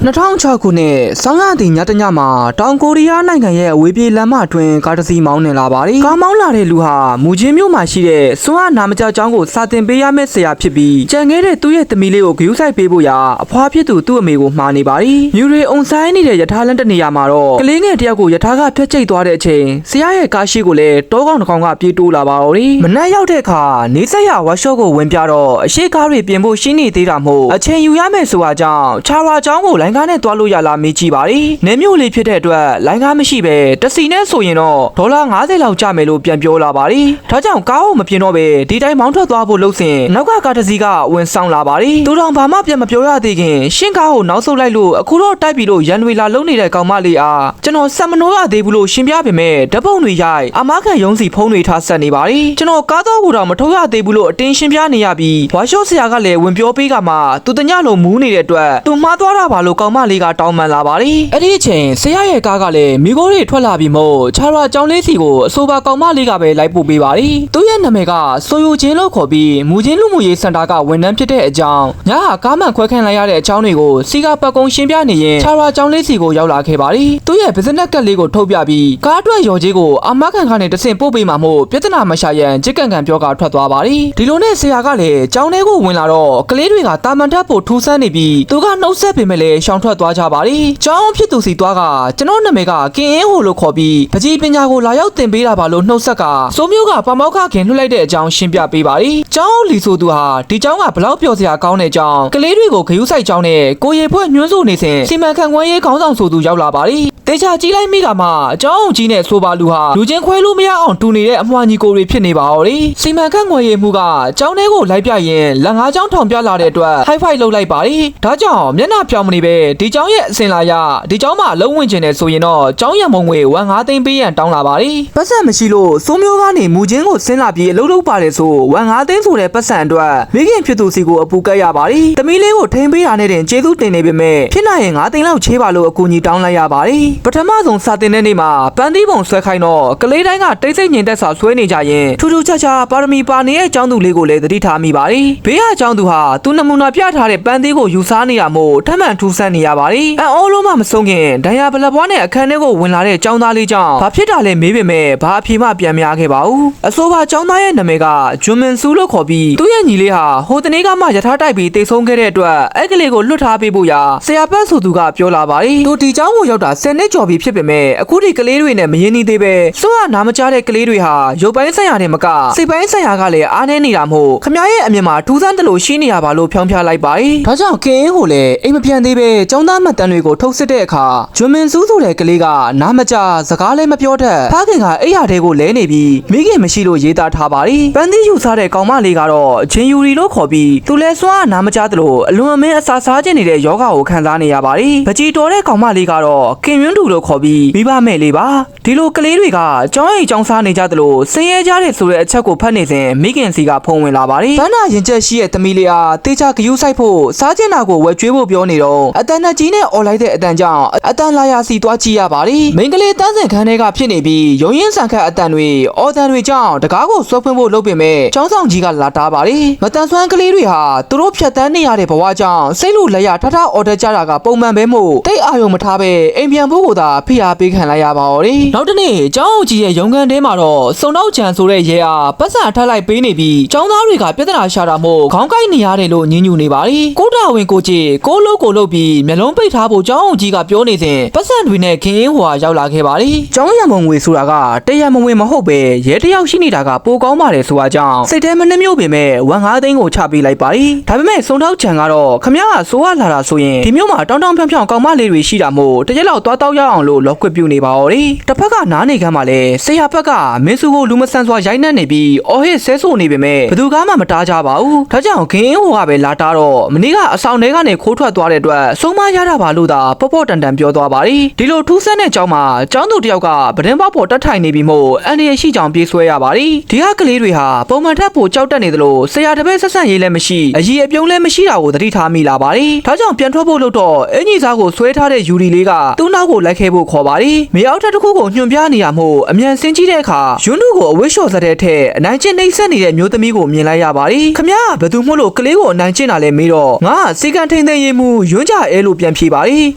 2006 ခုနှစ်ဆောင်းရသည့်ညတညမှာတောင်ကိုရီးယားနိုင်ငံရဲ့အဝေးပြေးလမ်းမတွင်ကားတစ်စီးမောင်းနှင်လာပါတယ်။ကားမောင်းလာတဲ့လူဟာမူချင်းမြို့မှာရှိတဲ့စွမ်းအားနာမကျကျောင်းကိုစာတင်ပေးရမယ့်ဆရာဖြစ်ပြီးကြံခဲ့တဲ့သူ့ရဲ့သမီးလေးကိုဂရုစိုက်ပေးဖို့ရာအဖွားဖြစ်သူ့အမေကိုမှားနေပါတယ်။မြူရီအုံဆိုင်နေတဲ့ရထားလမ်းတစ်နေရာမှာတော့ကလေးငယ်တယောက်ကိုရထားကဖျက်ချိတ်သွားတဲ့အချိန်ဆရာရဲ့ကားရှိကိုလည်းတောကောင်တစ်ကောင်ကပြေးတိုးလာပါတော့တယ်။မနက်ရောက်တဲ့အခါနေဆက်ရဝါရှော့ကိုဝင်ပြတော့အရှိကားတွေပြင်ဖို့ရှိနေသေးတာမို့အချိန်ယူရမယ်ဆိုတာကြောင့်ချာရာကျောင်းကိုလိုင်းကားနဲ့တွားလို့ရလားမေးကြည့်ပါတယ်။နေမျိုးလေးဖြစ်တဲ့အတွက်လိုင်းကားမရှိပဲတစီနဲ့ဆိုရင်တော့ဒေါ်လာ50လောက်ကျမယ်လို့ပြန်ပြောလာပါတယ်။ဒါကြောင့်ကားကိုမပြင်တော့ပဲဒီတိုင်းမောင်းထွက်သွားဖို့လှုပ်စဉ်နောက်ကကားတစ်စီးကဝင်ဆောင်လာပါတယ်။သူတော်ဘာမှပြန်မပြောရသေးခင်ရှင်းကားကိုနောက်ဆုတ်လိုက်လို့အခုတော့တိုက်ပြီးလို့ရန်တွေလာလုံးနေတဲ့ကောင်မလေးအားကျွန်တော်ဆက်မနှိုးရသေးဘူးလို့ရှင်းပြပေမဲ့ဓပုံတွေရိုက်အမခံရုံးစီဖုံးတွေထားဆက်နေပါတယ်။ကျွန်တော်ကားတော့ကိုတော့မထုတ်ရသေးဘူးလို့အတင်းရှင်းပြနေရပြီးဝါရှော့ဆရာကလည်းဝင်ပြောပေးကမှသူတညလုံးမူးနေတဲ့အတွက်သူမှားသွားတာပါလို့ကောင်မလေးကတောင်းပန်လာပါတယ်။အဲ့ဒီအချိန်ဆရာရဲ့ကားကလည်းမိခိုးတွေထွက်လာပြီးမို့ချာရာကျောင်းလေးစီကိုအဆိုပါကောင်မလေးကပဲလိုက်ပို့ပေးပါတယ်။သူ့ရဲ့နာမည်ကဆိုယိုချင်းလို့ခေါ်ပြီးမူချင်းလူမှုရေးစင်တာကဝန်ထမ်းဖြစ်တဲ့အကြောင်းညဟာကားမှန်ခွဲခန့်လိုက်ရတဲ့အကြောင်းတွေကိုစီကပတ်ကုံရှင်းပြနေရင်ချာရာကျောင်းလေးစီကိုရောက်လာခဲ့ပါတယ်။သူ့ရဲ့ business ကတ်လေးကိုထုတ်ပြပြီးကားအတွက်ရော်ကြီးကိုအမခံခါနဲ့တဆင့်ပို့ပေးမှာမို့ပြဿနာမရှာရန်ကြစ်ကန်ကန်ပြောကထွက်သွားပါတယ်။ဒီလိုနဲ့ဆရာကလည်းကျောင်းထဲကိုဝင်လာတော့ကလေးတွေကတာမန်ထပ်ဖို့ထူးဆန်းနေပြီးသူကနှုတ်ဆက်ပေမဲ့လည်းရှောင်ထွက်သွားကြပါတယ်။ကျောင်းဖြစ်သူစီသွားကကျွန်တော်နာမည်ကကင်အင်းဟိုလို့ခေါ်ပြီးပကြီးပညာကိုလာရောက်သင်ပေးတာပါလို့နှုတ်ဆက်ကစိုးမျိုးကပမောက္ခခင်လွှတ်လိုက်တဲ့အကြောင်းရှင်းပြပေးပါတယ်။ကျောင်းလီဆိုသူဟာဒီကျောင်းကဘလောက်ပျော်စရာကောင်းတဲ့အကြောင်းကလေးတွေကိုဂရုစိုက်ကြောင်းနဲ့ကိုရီဖွဲ့ညွှန်းဆိုနေစဉ်စီမံခန့်ခွဲရေးခေါင်းဆောင်ဆိုသူရောက်လာပါတယ်။တေချာကြီးလိုက်မိကမှအကြောင်းကြီးနဲ့ဆိုပါလူဟာလူချင်းခွဲလို့မရအောင်တူနေတဲ့အမွှာညီကိုတွေဖြစ်နေပါတော့တယ်။စီမံခန့်ခွဲရေးမှုကကျောင်းထဲကိုလိုက်ပြရင်လက်ငါးကျောင်းထောင်ပြလာတဲ့အတွက်ဟိုက်ဖိုက်လုပ်လိုက်ပါတယ်။ဒါကြောင့်မျက်နှာပြောင်းမနေပဲဒီကျောင်းရဲ့အစင်လာရဒီကျောင်းမှာလုံးဝင်ကျင်နေဆိုရင်တော့ကျောင်းရမုံငွေ1.5 သိန်းပေးရန်တောင်းလာပါတယ်။ပတ်စံမရှိလို့စိုးမျိုးကနေမူချင်းကိုဆင်းလာပြီးအလုပ်လုပ်ပါတယ်ဆို1.5 သိန်းဆိုတဲ့ပတ်စံအတွက်မိခင်ဖြစ်သူစီကိုအပူကက်ရပါတယ်။သမီးလေးကိုထိန်းပေးတာနဲ့တင်ကျေးဇူးတင်နေပေမဲ့ဖြစ်နိုင်ရင်5 သိန်းလောက်ချေးပါလို့အကူအညီတောင်းလိုက်ရပါတယ်။ပထမဆုံးစာတင်တဲ့နေ့မှာပန်းသီးပုံဆွဲခိုင်းတော့ကလေးတိုင်းကတိတ်ဆိတ်ငြိမ်သက်စွာဆွဲနေကြရင်ထူးထူးခြားခြားပါရမီပါနေတဲ့ကျောင်းသူလေးကိုလည်းသတိထားမိပါတယ်။ဘေးကကျောင်းသူဟာသူနမူနာပြထားတဲ့ပန်းသီးကိုယူစားနေရမို့ထပ်မံထူးဆန်းနေရပါတယ်။အော်လုံးမမဆုံးခင်ဒဏ်ရာဘလပွားနဲ့အခန်းထဲကိုဝင်လာတဲ့ကျောင်းသားလေးကြောင့်ဘာဖြစ်တာလဲမေးပေမဲ့ဘာအဖြေမှပြန်မရခဲ့ပါဘူး။အဆိုပါကျောင်းသားရဲ့နာမည်ကဂျွန်မန်ဆူလို့ခေါ်ပြီးသူ့ရဲ့ညီလေးဟာဟိုတနေ့ကမှရထားတိုက်ပြီးတိတ်ဆုံးခဲ့တဲ့အတွက်အဲ့ကလေးကိုလွတ်ထားပေးဖို့ရာဆရာပတ်ဆိုသူကပြောလာပါတယ်။သူဒီကျောင်းကိုရောက်တာ10နှစ်ကျော်ပြီဖြစ်ပေမဲ့အခုဒီကလေးတွေနဲ့မရင်းနှီးသေးပဲစွမ်းအားနာမကျတဲ့ကလေးတွေဟာရုပ်ပိုင်းဆိုင်ရာနဲ့မကစိတ်ပိုင်းဆိုင်ရာကလည်းအားနည်းနေတာမို့ခမရဲ့အမြင်မှာထူးဆန်းတယ်လို့ရှိနေရပါလို့ဖြောင်းပြလိုက်ပါတယ်။ဒါကြောင့်ကင်းဟိုလည်းအိမ်မပြန်သေးပဲကျောင်းသားမှတ်တမ်းတွေကိုထုတ်စစ်တဲ့အခါဂျွန်မန်ဆူဆိုတဲ့ကလေးကနာမကျစကားလည်းမပြောတတ်ဖခင်ကအိယာတဲကိုလဲနေပြီးမိခင်မရှိလို့ရေးသားထားပါတယ်။ပန်းသီးယူစားတဲ့ကောင်မလေးကတော့ဂျင်ယူရီလို့ခေါ်ပြီးသူလည်းစွမ်းအားနာမကျသလိုအလွန်အမင်းအစာစားခြင်းနေတဲ့ယောဂကိုခံစားနေရပါတယ်။ပကြီးတော်တဲ့ကောင်မလေးကတော့ခင်ယွန်းတူလို့ခေါ်ပြီးမိဘမဲ့လေးပါ။ဒီလိုကလေးတွေကကျောင်းအိမ်ကျောင်းစားနေကြသလိုဆင်းရဲကြတဲ့ဆိုတဲ့အချက်ကိုဖတ်နေစဉ်မိခင်စီကဖုံးဝင်လာပါတယ်။ဘန်းနာရင်ချက်ရှိတဲ့သမီးလေးအားတေချာဂယုစိုက်ဖို့စားကျင်တာကိုဝယ်ကျွေးဖို့ပြောနေတော့အတန်နဲ့ကြီးနဲ့អော်လိုက်တဲ့အတန်ကြောင့်အတန်လာရစီသွားကြည့်ရပါတယ်။မိန်းကလေးတန်းစင်ခန်းထဲကဖြစ်နေပြီးရုံရင်းဆန်ခတ်အတန်တွေအော်တန်တွေကြောင့်တကားကိုဆွဲဖွင့်ဖို့လုပ်ပေမဲ့ကျောင်းဆောင်ကြီးကလာတားပါတယ်။မတန်ဆွမ်းကလေးတွေဟာသူတို့ဖြတ်တန်းနေရတဲ့ဘဝကြောင့်စိတ်လိုလက်ရထထအော်တက်ကြတာကပုံမှန်ပဲမို့တိတ်အာရုံမထားပဲအိမ်ပြန်ဖို့ကိုသာဖိအားပေးခံလိုက်ရပါတော့တယ်။နောက်တနေ့ကျောင်းကြီးရဲ့ရုံခန်းထဲမှာတော့စုံတော့ချန်ဆိုတဲ့ရဲအားပတ်စံထပ်လိုက်ပေးနေပြီးကျောင်းသားတွေကပြဿနာရှာတာမို့ခေါင်းကိုက်နေရတယ်လို့ညှဉ်းညူနေပါတယ်။ကိုတာဝင်ကိုကြီးကိုလို့ကိုလို့ပြီးမျက်လုံးပိတ်ထားဖို့ကျောင်းကြီးကပြောနေစဉ်ပတ်စံတွေနဲ့ခင်းဟွာရောက်လာခဲ့ပါတယ်။ကျောင်းရမုံငွေဆိုတာကတရားမဝင်မဟုတ်ပဲရဲတယောက်ရှိနေတာကပိုကောင်းပါတယ်ဆိုတာကြောင့်စိတ်ထဲမနှမျိုးပေမဲ့1.5 သိန်းကိုချပေးလိုက်ပါတယ်။ဒါပေမဲ့စုံတော့ချန်ကတော့ခမရကစိုးရလာတာဆိုရင်ဒီမျိုးမှာတောင်းတောင်းဖြောင်းဖြောင်းကောင်မလေးတွေရှိတာမို့တရက်လောက်သွားတောက်ရအောင်လို့လော့ကွပြူနေပါတော့တယ်။တစ်ဖက်ကနားနေခမ်းမှာလဲဆရာဘက်ကမင်းစုကိုလူမဆန်စွာရိုက်နှက်နေပြီးအော်ဟစ်ဆဲဆိုနေပေမဲ့ဘသူကမှမတားကြပါဘူး။ဒါကြောင့်ခင်းဟိုကပဲလာတာတော့မနေ့ကအဆောင်ထဲကနေခိုးထွက်သွားတဲ့အတွက်ဆုံးမရတာပါလို့သာပေါ့ပေါ့တန်တန်ပြောသွားပါတယ်။ဒီလိုထူးဆန်းတဲ့ကျောင်းမှာကျောင်းသူတယောက်ကပဒင်းပေါက်ပေါ်တက်ထိုင်နေပြီးမို့အန်ဒီရရှိကြောင်ပြေးဆွဲရပါတယ်။ဒီကကလေးတွေဟာပုံမှန်ထက်ပိုကြောက်တက်နေသလိုဆရာတပည့်ဆက်ဆံရေးလည်းမရှိအကြီးအပြုံးလည်းမရှိတာကိုသတိထားမိလာပါတယ်။ဒါကြောင့်ပြန်ထွက်ဖို့လို့တော့အင်ကြီးစားကိုဆွဲထားတဲ့ယူရီလေးကသူ့နောက်ကိုလိုက်ခဲ့ဖို့ခေါ်ပါတယ်။မြေအောက်ထပ်တစ်ခုကိုညွှန်ပြနေရမို့အမြန်ဆင်းကြည့်တဲ့အခါယွန်းတူကိုအဝိရှော်စတဲ့ထက်အနိုင်ကျင့်နှိမ့်ဆက်နေတဲ့မျိုးသမီးကိုမြင်လိုက်ရပါတယ်။ခမရဘသူမို့လို့ကလေးကိုအနိုင်ကျင့်တာလဲမေးတော့ငါစီကန်ထိန်သိမ်းရေးမှုယွန်းကြအ အဲလိုပြန်ဖြေပါတယ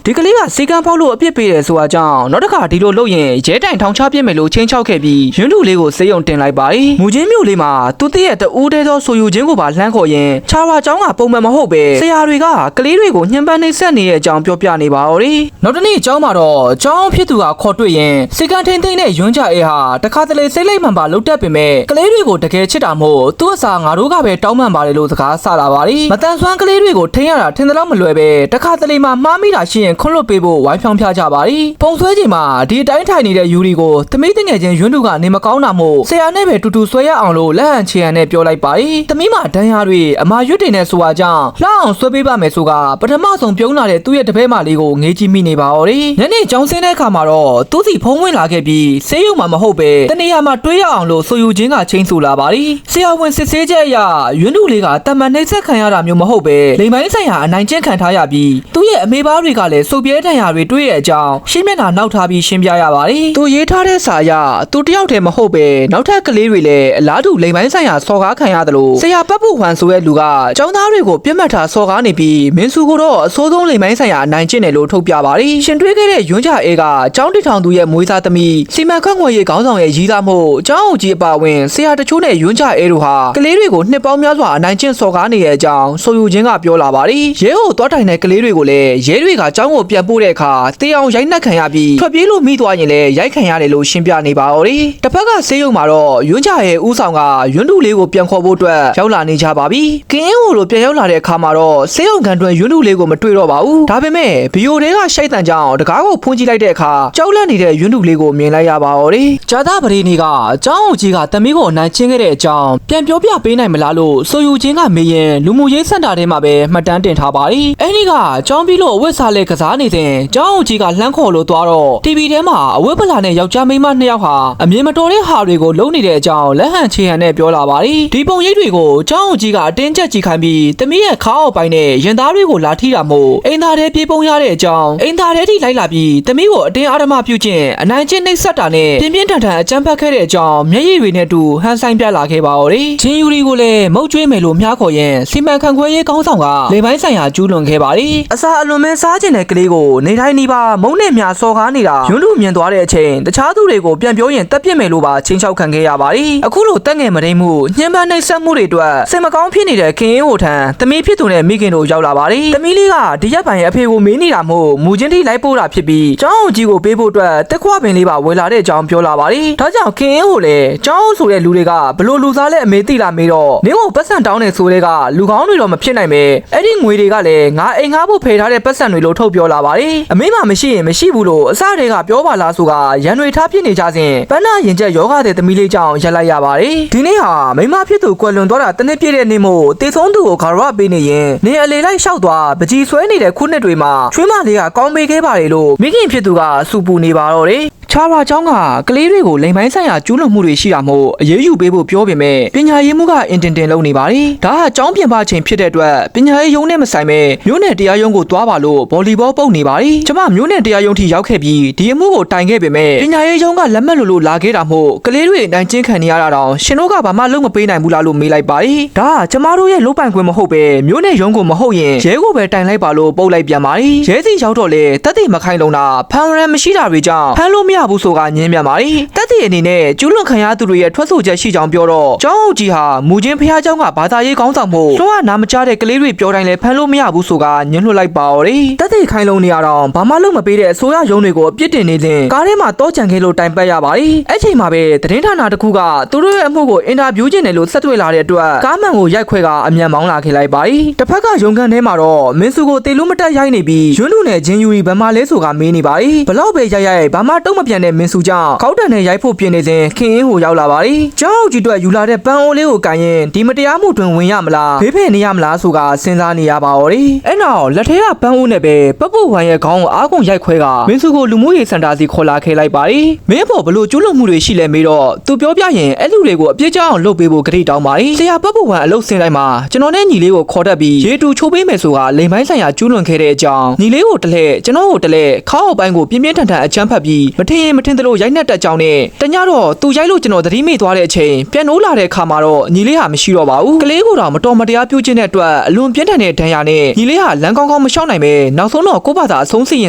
်ဒီကလေးကစေကန်းဖောက်လို့အပြစ်ပေးတယ်ဆိုတာကြောင့်နောက်တစ်ခါဒီလိုလုပ်ရင်ရဲတိုင်ထောင်ချပြစ်မယ်လို့ချင်းချောက်ခဲ့ပြီးရွန်းလူလေးကိုစေယုံတင်လိုက်ပါတယ်မူချင်းမျိုးလေးမှာသူတရဲ့တူးတဲသောဆိုယူခြင်းကိုပါလှမ်းခေါ်ရင်ခြာဝါကျောင်းကပုံမှန်မဟုတ်ပဲဆရာတွေကကလေးတွေကိုညှဉ်းပန်းနှိပ်စက်နေတဲ့အကြောင်းပြောပြနေပါတော့တယ်နောက်တစ်နေ့ကျောင်းမှာတော့ကျောင်းဖြစ်သူကခေါ်တွေ့ရင်စေကန်းထင်းထင်းနဲ့ရွန်းကြအဲဟာတခါတလေစိတ်လိုက်မှန်ပါလှုပ်တတ်ပေမဲ့ကလေးတွေကိုတကယ်ချစ်တာမို့သူ့အစာငါတို့ကပဲတောင်းပန်ပါတယ်လို့စကားဆလာပါတယ်မတန်ဆွမ်းကလေးတွေကိုထိန်းရတာထင်သလောက်မလွယ်ပဲတခါတလေမှမှားမိတာရှိရင်ခွန့်လွတ်ပေးဖို့ဝိုင်းဖြောင်းပြကြပါတယ်ပုံဆွဲချိန်မှာဒီအတိုင်းထိုင်နေတဲ့ယူရီကိုသမီးတငယ်ချင်းရွန်းသူကနေမကောင်းတာမို့ဆရာနဲ့ပဲတူတူဆွဲရအောင်လို့လက်ဟန်ချေရန်နဲ့ပြောလိုက်ပါတယ်သမီးမှာဒဏ်ရာတွေအမာရွတ်တင်တဲ့ဆိုတာကြောင့်လှအောင်ဆွဲပေးပါမယ်ဆိုကပထမဆုံးပြုံးလာတဲ့သူ့ရဲ့တပည့်မလေးကိုငေးကြည့်မိနေပါတော့တယ်ညနေကျောင်းဆင်းတဲ့အခါမှာတော့သူ့စီဖုံးဝင်လာခဲ့ပြီးဆေးရုံမှာမဟုတ်ပဲတနေရာမှာတွေးရအောင်လို့ဆိုယူချင်းကချင်းဆူလာပါတယ်ဆရာဝန်စစ်ဆေးချက်အရရွန်းသူလေးကတမန်နှိပ်စက်ခံရတာမျိုးမဟုတ်ပဲလိမ်ပိုင်းဆိုင်ရာအနိုင်ကျင့်ခံထားရပြီးသူ့ရဲ့အမေဘားတွေကလည်းစုပ်ပြဲတန်ရာတွေတွေးရတဲ့အကြောင်းရှင်းမျက်နှာနောက်ထားပြီးရှင်းပြရပါတယ်သူရေးထားတဲ့စာအရသူတယောက်တည်းမဟုတ်ပဲနောက်ထပ်ကလေးတွေလည်းအလားတူလိမ်ပိုင်းဆိုင်ရာစော်ကားခံရတယ်လို့ဆရာပတ်ဖို့ဟန်ဆိုတဲ့လူကကျောင်းသားတွေကိုပြစ်မှတ်ထားစော်ကားနေပြီးမင်းစုကိုတော့အဆိုးဆုံးလိမ်ပိုင်းဆိုင်ရာအနိုင်ကျင့်တယ်လို့ထုတ်ပြပါတယ်ရှင်တွေးခဲ့တဲ့ရွန်းကြအဲကကျောင်းတထောင်သူရဲ့မွေးစားသမီးစီမံခန့်ခွဲရေးခေါင်းဆောင်ရဲ့ရည်သားမှုကျောင်းအုပ်ကြီးအပါဝင်ဆရာတချို့နဲ့ရွန်းကြအဲတို့ဟာကလေးတွေကိုနှစ်ပေါင်းများစွာအနိုင်ကျင့်စော်ကားနေတဲ့အကြောင်းဆိုယူချင်းကပြောလာပါတယ်ရဲကိုတွားတိုင်တဲ့ကလေးတွေကိုလည်းရဲတွေကကျောင်းကိုပြန်ပို့တဲ့အခါတေးအောင်ရိုက်နှက်ခံရပြီးထွက်ပြေးလို့မိသွားရင်လည်းရိုက်ခံရတယ်လို့ရှင်းပြနေပါတော့တယ်တစ်ဖက်ကဆေးရုံမှာတော့ရွန်းကြရဲ့ဦးဆောင်ကရွန်းတူလေးကိုပြန်ခေါ်ဖို့အတွက်ရောက်လာနေကြပါပြီကင်းအင်းဟိုလိုပြန်ရောက်လာတဲ့အခါမှာတော့ဆေးရုံကန်တွင်ရွန်းတူလေးကိုမတွေ့တော့ပါဘူးဒါပေမဲ့ဗီယိုတွေကရှိုက်တန်ကြောင်တကားကိုဖွင့်ကြည့်လိုက်တဲ့အခါကြောက်လန့်နေတဲ့ရွန်းတူလေးကိုမြင်လိုက်ရပါတော့တယ်ဂျာသားပရိနီကကျောင်းအုပ်ကြီးကတမီးကိုအနိုင်ချင်းခဲ့တဲ့အကြောင်းပြန်ပြောပြပေးနိုင်မလားလို့ဆိုယူချင်းကမေးရင်လူမှုရေးစင်တာထဲမှာပဲမှတ်တမ်းတင်ထားပါတယ်အဲ့ဒီကကျောင်းပြီးလို့အဝတ်စားလဲကစားနေစဉ်ကျောင်းအုပ်ကြီးကလှမ်းခေါ်လို့သွားတော့ TV ထဲမှာအဝတ်ပလာနဲ့ယောက်ျားမိန်းမနှစ်ယောက်ဟာအမြင်မတော်တဲ့ဟာတွေကိုလုံးနေတဲ့အကြောင်းလက်ဟန်ချေဟန်နဲ့ပြောလာပါတယ်ဒီပုံရိပ်တွေကိုကျောင်းအုပ်ကြီးကအတင်းကျပ်ကြည့်ခိုင်းပြီးတမီးရဲ့ခါအောက်ပိုင်းနဲ့ရင်သားတွေကိုလာထိတာမို့အိမ်သားထဲပြေးပုံရတဲ့အကြောင်းအိမ်သားထဲထိလိုက်လာပြီးတမီးကိုအတင်းအာရမပြုခြင်းအနိုင်ကျင့်နှိပ်စက်တာနဲ့ပြင်းပြင်းထန်ထန်အကြမ်းဖက်ခဲ့တဲ့အကြောင်းမျက်ရည်တွေနဲ့တူဟန်ဆိုင်ပြလာခဲ့ပါတော့တယ်ချင်းယူရီကိုလည်းမုတ်ကျွေးမယ်လို့မြားခေါ်ရင်စီမံခန့်ခွဲရေးကောင်းဆောင်ကလေပိုင်းဆိုင်ရာကျူးလွန်ခဲ့ပါတယ်အစာအလွန်မဲစားခြင်းတဲ့ကလေးကိုနေတိုင်းနေပါမုံနဲ့မြားစော်ကားနေတာရွန်းလူမြင်သွားတဲ့အချိန်တခြားသူတွေကိုပြန်ပြောရင်တက်ပြစ်မယ်လို့ပါချင်းချောက်ခံခဲ့ရပါတယ်အခုလိုတက်ငယ်မတိမ်မှုညှဉ်းပန်းနှိပ်စက်မှုတွေအတွက်စိတ်မကောင်းဖြစ်နေတဲ့ခင်ရင်ဟိုထံသမီးဖြစ်သူနဲ့မိခင်တို့ရောက်လာပါတယ်သမီးလေးကဒီရက်ပိုင်းအဖေကိုမေးနေတာမို့မူချင်းထိလိုက်ပို့တာဖြစ်ပြီးကျောင်းအုပ်ကြီးကိုပေးဖို့အတွက်တက်ခွပင်လေးပါဝယ်လာတဲ့အကြောင်းပြောလာပါတယ်ဒါကြောင့်ခင်ရင်ဟိုလည်းကျောင်းအုပ်ဆိုတဲ့လူတွေကဘလို့လူစားလဲအမေသိလာမေးတော့နင်းကိုပတ်စံတောင်းနေဆိုတဲ့ကလူကောင်းတွေတော့မဖြစ်နိုင်ပဲအဲ့ဒီငွေတွေကလည်းငါအိမ်ငှားဖို့ဖယ်ထားတဲ့ပတ်စံတွေလို့ထုတ်ပြောလာပါတယ်အမေမှမရှိရင်မရှိဘူးလို့အစတည်းကပြောပါလားဆိုကရန်တွေထားဖြစ်နေကြစဉ်ပန်းနာရင်ကျက်ယောဂတဲ့သမီးလေးကြောင့်ရက်လိုက်ရပါတယ်ဒီနေ့ဟာမိမဖြစ်သူကွယ်လွန်သွားတာတနည်းပြည့်တဲ့နေ့မို့တေဆုံးသူကိုခါရဝပေးနေရင်နေအလေလိုက်လျှောက်သွားပကြီးဆွဲနေတဲ့ခုနှစ်တွေမှာချွေးမလေးကကောင်းပေးခဲ့ပါတယ်လို့မိခင်ဖြစ်သူကစူပူနေပါတော့တယ်ခြားရာကျောင်းကကလေးတွေကိုလိမ်ပိုင်းဆိုင်ရာကျူးလွန်မှုတွေရှိတာမို့အရေးယူပေးဖို့ပြောပေမဲ့ပညာရေးမှုကအင်တင်လုပ်နေပါတယ်ဒါကကျောင်းပြင်ပချိန်ဖြစ်တဲ့အတွက်ပညာရေးရုံးနဲ့မဆိုင်ပဲမြို့နယ်တရားရုံးကိုသွားပါလို့ဗော်လီဘောပုတ်နေပါတယ်ကျမမြို့နယ်တရားရုံးထိရောက်ခဲ့ပြီးဒီအမှုကိုတိုင်ခဲ့ပေမဲ့ပညာရေးရုံးကလက်မှတ်လို့လာခဲ့တာမို့ကလေးတွေအတိုင်းကျင်းခံနေရတာတော့ရှင်တို့ကဘာမှလုပ်မပေးနိုင်ဘူးလားလို့မေးလိုက်ပါတယ်ဒါကကျမတို့ရဲ့လုပ်ပိုင်ခွင့်မဟုတ်ပဲမြို့နယ်ရုံးကိုမဟုတ်ရင်ရဲကိုပဲတိုင်လိုက်ပါလို့ပုတ်လိုက်ပြန်ပါတယ်ရဲစီရောက်တော့လေတက်တိမခိုင်လုံတာဖမ်းရန်မရှိတာတွေကြောင့်ဖမ်းလို့မရဘူးဆိုကညင်းပြန်ပါတယ်တက်တိအနေနဲ့ကျူးလွန်ခံရသူတွေရဲ့ထွက်ဆိုချက်ရှိကြောင်းပြောတော့ကျောင်းအုပ်ကြီးဟာမူချင်းဖះเจ้าကဘာသာရေးကောင်းဆောင်မှုလွှမ်းနာမချတဲ့ကလေးတွေပြောတိုင်းလဲဖမ်းလို့မရဘူးဆိုကညှင်းလွှတ်လိုက်ပါတော့တယ်တက်တိခိုင်လုံနေရတော့ဘာမှလုပ်မပေးတဲ့အစိုးရရုံးတွေကိုအပြစ်တင်နေစဉ်ကားထဲမှာတောကြံခဲ့လို့တိုင်ပတ်ရပါတယ်အဲ့ချိန်မှာပဲသတင်းဌာနတစ်ခုကသူတို့ရဲ့အမှုကိုအင်တာဗျူးကျင်တယ်လို့ဆက်တွေ့လာတဲ့အတွက်ကားမှန်ကိုရိုက်ခွဲကအမြန်မောင်းလာခဲ့လိုက်ပါတယ်တစ်ဖက်ကရုံကန်ထဲမှာတော့မင်းစုကိုတေလို့မတက်ရိုက်နေပြီးရွန်းလူနဲ့ဂျင်းယူရီဗမာလဲဆိုကမေးနေပါတယ်ဘလောက်ပဲရိုက်ဘာမှတုံးမပြန်တဲ့မင်းစုကြောင့်ခေါက်တန်နဲ့ရိုက်ဖို့ပြင်နေစဉ်ခင်အင်းဟိုရောက်လာပါတယ်ကျောင်းအုပ်ကြီးတို့ယူလာတဲ့ပန်းအိုးလေးကိုကန်ရင်ဒီမတရားမှုတွင်ဝင်ရမလားဖေးဖယ်နေရမလားဆိုကစဉ်းစားနေရပါတော့တယ်အဲ့နောက်လက်ထဲကပန်းအိုးနဲ့ပဲပတ်ပုတ်ဝိုင်းရဲ့ခေါင်းကိုအားကုန်ရိုက်ခွဲကမင်းစုကိုလူမှုရေးစင်တာစီခေါ်လာခဲ့လိုက်ပါတယ်မင်းဖို့ဘလို့ကျူးလွန်မှုတွေရှိလဲမေးတော့သူပြောပြရင်အဲ့လူတွေကိုအပြစ်ကြောင်းလုပ်ပေးဖို့ကြိတ်တောင်းပါတယ်ဆရာပတ်ပုတ်ဝိုင်းအလုပ်ဆင်းတိုင်းမှာကျွန်တော်နဲ့ညီလေးကိုခေါ်တတ်ပြီးရေတူချိုးပေးမယ်ဆိုကလိမ်ပိုင်းဆိုင်ရာကျူးလွန်ခဲ့တဲ့အကြောင်းညီလေးကိုတလဲကျွန်တော်ကိုတလဲခေါင်းအပိုင်းကိုပြင်းပြင်းထန်ထန်အချမ်းဖတ်ပြီးမထေ ရင်မထင်သလိုရိုက်နှက်တက်ကြောင်းနဲ့တညတော့သူရိုက်လို့ကျွန်တော်သတိမေ့သွားတဲ့အချိန်ပြန်နိုးလာတဲ့အခါမှာတော့ညီလေးဟာမရှိတော့ပါဘူးကလေးကိုတော့မတော်မတရားပြုခြင်းတဲ့အတွက်အလွန်ပြင်းထန်တဲ့ဒဏ်ရာနဲ့ညီလေးဟာလမ်းကောင်းကောင်းမလျှောက်နိုင်ပဲနောက်ဆုံးတော့ကိုယ့်ဘာသာအဆုံးစီရင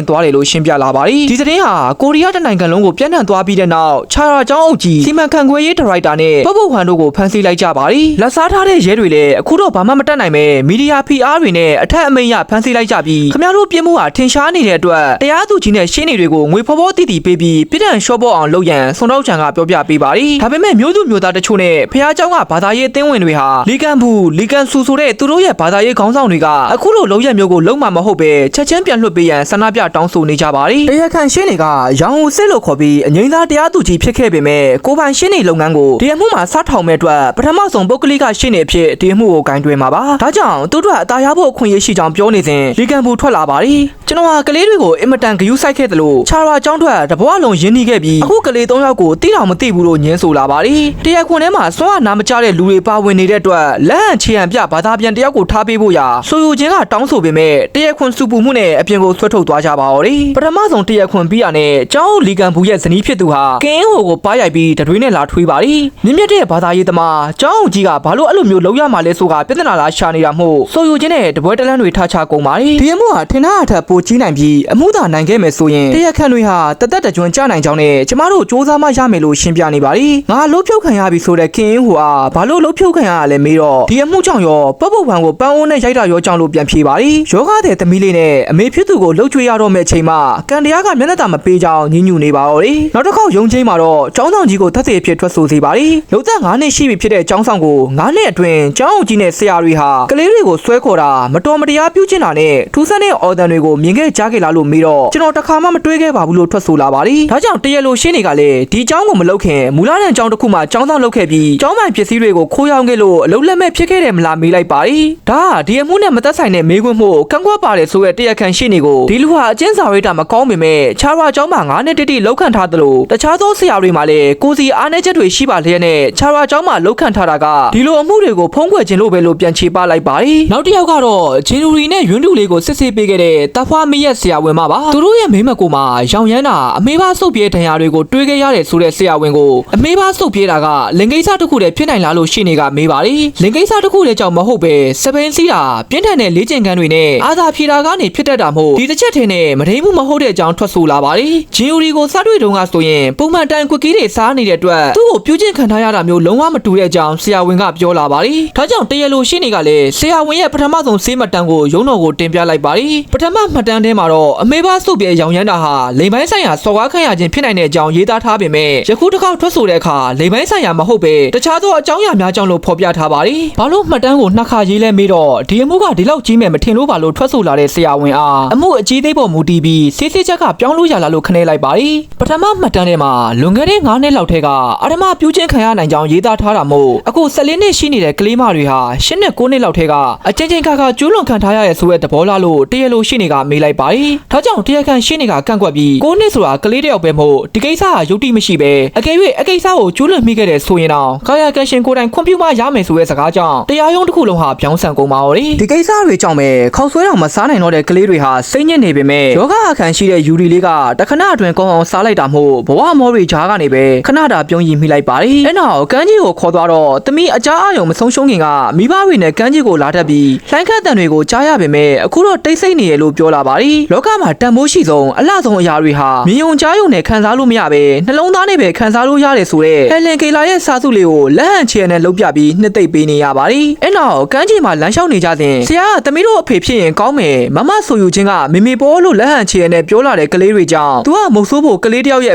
်သွားတယ်လို့ရှင်းပြလာပါတယ်ဒီသတင်းဟာကိုရီးယားတနိုင်ငံလုံးကိုပြန့်နှံ့သွားပြီးတဲ့နောက်ခြာရာကျောင်းအုပ်ကြီးစီမံခန့်ခွဲရေးဒါရိုက်တာနဲ့ပုပ်ပုပ်ဟန်တို့ကိုဖမ်းဆီးလိုက်ကြပါတယ်လက်စားထားတဲ့ရဲတွေလည်းအခုတော့ဘာမှမတတ်နိုင်ပဲမီဒီယာ PR တွေနဲ့အထက်အမိန့်ရဖမ်းဆီးလိုက်ကြပြီးခင်ဗျားတို့ပြစ်မှုဟာထင်ရှားနေတဲ့အတွက်တရားသူကြီးနဲ့ရှင်းနေတွေကိုငွေဖော်ဖော်တီးတီးပေးပြီးပြည်ထန်ရှော့ဘော့အောင်လုပ်ရန်ဆွန်တော့ချန်ကပြောပြပေးပါတယ်ဒါပေမဲ့မျိုးသူမျိုးသားတချို့နဲ့ဖះเจ้าကဘာသာရေးအသင်းဝင်တွေဟာလီကန်ဘူးလီကန်ဆူဆိုတဲ့သူတို့ရဲ့ဘာသာရေးခေါင်းဆောင်တွေကအခုလိုလုံးရက်မျိုးကိုလုံးမှာမဟုတ်ပဲချက်ချင်းပြန်လွှတ်ပေးရန်ဆန္ဒပြတောင်းဆိုနေကြပါတယ်တရားခံရှင်းတွေကရောင်ဦးစစ်လို့ခေါ်ပြီးအငိမ့်သားတရားသူကြီးဖြစ်ခဲ့ပေမဲ့ကိုပိုင်ရှင်းနေလုပ်ငန်းကိုဒီအမှုမှာစားထောင်မဲ့အတွက်ပထမဆုံးပုဂ္ဂလိကရှင်းနေဖြစ်ဒီအမှုကိုဂိုင်းတွင်မှာပါဒါကြောင့်သူတို့အသားရဖို့အခွင့်အရေးရှိကြောင်းပြောနေစဉ်လီကန်ဘူးထွက်လာပါတယ်ကျွန်တော်ဟာကလေးတွေကိုအင်မတန်ဂယုစိုက်ခဲ့တယ်လို့ခြာရာကျောင်းထွက်တဘွားလုံးရင်းနှီးခဲ့ပြီးအခုကလေး၃ယောက်ကိုတိတောင်မသိဘူးလို့ညင်းဆိုလာပါတယ်တရားခွင်ထဲမှာစွမ်းအားနာမကျတဲ့လူတွေပါဝင်နေတဲ့အတွက်လက်ဟန်ချီဟန်ပြဘာသာပြန်တယောက်ကိုထားပေးဖို့ရာဆိုယူချင်းကတောင်းဆိုပေမဲ့တရားခွင်စုပူမှုနဲ့အပြင်ကိုဆွဲထုတ်သွားကြပါတော့တယ်ပထမဆုံးတရားခွင်ပြီးရတဲ့ကျောင်းလီကန်ဘူးရဲ့ဇနီးဖြစ်သူဟာကင်းဟိုကိုပါရိုက်ပြီးတတွေးနဲ့လာထွေးပါတယ်မြင့်မြတ်တဲ့ဘာသာရေးသမားကျောင်းကြီးကဘာလို့အဲ့လိုမျိုးလုပ်ရမှာလဲဆိုတာပြဿနာလားရှာနေတာမို့ဆိုယူချင်းနဲ့တပွဲတလန်းတွေထားချကုန်ပါတယ်ဒီအမှုဟာထင်ထားအထက်ပိုကြီးနိုင်ပြီးအမှုသာနိုင်ခဲ့မယ်ဆိုရင်တရားခံတွေဟာတသက်တကြွကြနိုင်ကြောင်းနဲ့ကျမတို့စူးစမ်းမှရမယ်လို့ရှင်းပြနေပါတယ်ငါလှုပ်ဖြုတ်ခံရပြီဆိုတဲ့ခင်ဟိုဟာဘာလို့လှုပ်ဖြုတ်ခံရလဲမေးတော့ဒီအမှုကြောင့်ရောပုပ်ပုပ်ဝံကိုပန်းအိုးနဲ့ရိုက်တာရောကြောင့်လို့ပြန်ဖြေပါတယ်ယောဂတဲ့သမီးလေးနဲ့အမေဖြစ်သူကိုလှုပ်ချွေးရတော့မယ့်ချိန်မှာကန်တရားကမျက်နှာသာမပေးကြောင်းညှဉ်းညူနေပါတော့တယ်နောက်တစ်ခေါက်ယုံချင်းမှာတော့ကျောင်းဆောင်ကြီးကိုသက်သေအဖြစ်ထွက်ဆိုစေပါတယ်လှုပ်သက်9နှစ်ရှိပြီဖြစ်တဲ့ကျောင်းဆောင်ကို9နှစ်အတွင်းကျောင်းအောင်ကြီးနဲ့ဆရာတွေဟာကလေးတွေကိုဆွဲခေါ်တာမတော်မတရားပြုကျင့်တာနဲ့ထူးဆန်းတဲ့အော်ဒန်တွေကိုမြင်ခဲ့ကြားခဲ့လားလို့မေးတော့ကျွန်တော်တခါမှမတွေးခဲ့ပါဘူးလို့ထွက်ဆိုလာပါတယ်ဒါကြောင့်တရားလိုရှင်းတွေကလည်းဒီကျောင်းကိုမလုပ်ခင်မူလတန်းကျောင်းတစ်ခုမှကျောင်းဆောင်လုပ်ခဲ့ပြီးကျောင်းပိုင်ပစ္စည်းတွေကိုခိုးရောင်းခဲ့လို့အလုံးလက်မဲ့ဖြစ်ခဲ့တယ်မလားမေးလိုက်ပါတယ်ဒါကဒီအမှုနဲ့မသက်ဆိုင်တဲ့မေးခွန်းမှုကန့်ကွက်ပါတယ်ဆိုတဲ့တရားခံရှင်းတွေကိုဒီလူဟာအကျဉ်းစာရိတ္တမကောင်းပေမဲ့ခြားရွာကျောင်းမှာ9နှစ်တိလောက်ခံထားသလိုတခြားသောဆရာတွေမှာလည်းကိုစီအားနည်းချက်တွေရှိပါလျက်နဲ့ခြားရွာကျောင်းမှာလောက်ခံထားတာကဒီလိုအမှုတွေကိုဖုံးကွယ်ခြင်းလို့ပဲလို့ပြန်ချေပလိုက်ပါတယ်နောက်တစ်ယောက်ကတော့ဂျင်နူရီနဲ့ယွန်းတူလေးကိုစစ်ဆေးပေးခဲ့တဲ့တဖွားမီးရဲ့ဆရာဝန်မပါသူတို့ရဲ့မိမကိုမှာရောင်ရမ်းတာအမေးပါစုပ်ပြေးဒဏ်ရာတွေကိုတွေးခဲ့ရတယ်ဆိုတဲ့ဆရာဝန်ကိုအမေးပါစုပ်ပြေးတာကလင်ကိစ္စတစ်ခုတည်းဖြစ်နိုင်လားလို့ရှင်းနေကမေးပါတယ်လင်ကိစ္စတစ်ခုတည်းကြောင့်မဟုတ်ပဲစပင်းစီးတာပြင်းထန်တဲ့လေ့ကျင့်ခန်းတွေနဲ့အာသာဖြေတာကနေဖြစ်တတ်တာမို့ဒီတစ်ချက်ထင်းနဲ့မထိန်မှုမဟုတ်တဲ့အကြောင်းထွက်ဆိုလာပါတယ်ဂျင်ယူရီကိုစားတွေ့တုန်းကဆိုရင်ပုံမှန်တိုင်ကွက်ကီးတွေစားနေတဲ့အတွက်သူ့ကိုပြုကျင့်ခံထားရတာမျိုးလုံးဝမတူတဲ့အကြောင်းဆရာဝန်ကပြောလာပါတယ်ဒါကြောင့်တရားလိုရှင်းနေကလည်းဆရာဝန်ရဲ့ပထမဆုံးဆေးမှတ်တမ်းကိုရုံးတော်ကိုတင်ပြလိုက်ပါတယ်ပထမမှတ်တမ်းထဲမှာတော့အမေးပါစုပ်ပြေရောင်ရမ်းတာဟာလိမ်ပိုင်းဆိုင်ရာစော်ကားခံရခြင်းဖြစ်နိုင်တဲ့အကြောင်းရေးသားထားပေမဲ့ယခုတစ်ခေါက်ထွက်ဆိုတဲ့အခါလိမ်ပိုင်းဆိုင်ရာမဟုတ်ပဲတခြားသောအကြောင်းအရာများကြောင့်လို့ဖော်ပြထားပါတယ်ဘာလို့မှတ်တမ်းကိုနှစ်ခါရေးလဲမေးတော့ဒီအမှုကဒီလောက်ကြီးမယ်မထင်လို့ပါလို့ထွက်ဆိုလာတဲ့ဆရာဝန်အားအမှုအကြီးသေးပေါ်မူတည်ပြီးစစ်စစ်ချက်ကပြောင်းလို့ရလာလို့ခနဲလိုက်ပါတယ်ပထမမှတ်တမ်းထဲမှာလွန်ခဲ့တဲ့9နှစ်လောက်ထဲကအဓမ္မပြုကျင့်ခံရနိုင်ကြောင်းရေးသားထားတာမို့အခု14နှစ်ရှိနေတဲ့ကလေးမတွေဟာ10နှစ်9နှစ်လောက်ထဲကအချင်းချင်းခါခါကျူးလွန်ခံထားရရဲ့ဆိုတဲ့သဘောလားလို့တရားလိုရှင်းနေကမေးလိုက်ပါတယ်ဒါကြောင့်တရားခံရှင်းနေကကန့်ကွက်ပြီး9နှစ်ဆိုတာကလေးတယောက်ပဲမို့ဒီကိစ္စဟာယုတ်တိမရှိပဲအကယ်၍အကိစ္စကိုကျူးလွန်မိခဲ့တဲ့ဆိုရင်တော့ကာယကံရှင်ကိုယ်တိုင်ခွင့်ပြုမှရမယ်ဆိုတဲ့စကားကြောင့်တရားရုံးတစ်ခုလုံးဟာပြောင်းဆန်ကုန်ပါတော့တယ်ဒီကိစ္စတွေကြောင့်ပဲခေါက်ဆွဲတော်မစားနိုင်တော့တဲ့ကလေးတွေဟာစိတ်ညစ်နေပေမဲ့ယောဂအခန်းရှိတဲ့ယူရီလေးကတခဏအတွင်းကောင်းအောင်စားလိုက်တာမို့ဘဝမောတွေကြားကနေပဲခဏတာပြုံးရင်မိလိုက်ပါတယ်အဲ့နောက်ကန်းကြီးကိုခေါ်သွားတော့သမီးအကြအယုံမဆုံးရှုံးခင်ကမိဘတွေနဲ့ကန်းကြီးကိုလာတတ်ပြီးလှိုင်းခတ်တန်တွေကိုကြားရပေမဲ့အခုတော့တိတ်ဆိတ်နေရလို့ပြောလာပါတယ်လောကမှာတန်ဖိုးရှိဆုံးအလှဆုံးအရာတွေဟာမြင်ုံကြားယုံနဲ့ခံစားလို့မရပဲနှလုံးသားနဲ့ပဲခံစားလို့ရတယ်ဆိုတဲ့ဟယ်လင်ကေလာရဲ့စာစုလေးကိုလက်ဟန်ချဲနဲ့လှုပ်ပြပြီးနှစ်သိမ့်ပေးနေရပါတယ်အဲ့နောက်ကန်းကြီးမှာလမ်းလျှောက်နေကြစဉ်ဆရာကသမီးတို့အဖေဖြစ်ရင်ကောင်းမယ်မမဆိုယူချင်းကမေမေပေါ်လို့လက်ဟန်ချဲနဲ့ပြောလာတဲ့ကလေးတွေကြောင့်သူကမုတ်ဆိုးဖို့ကလေးတယောက်ရဲ့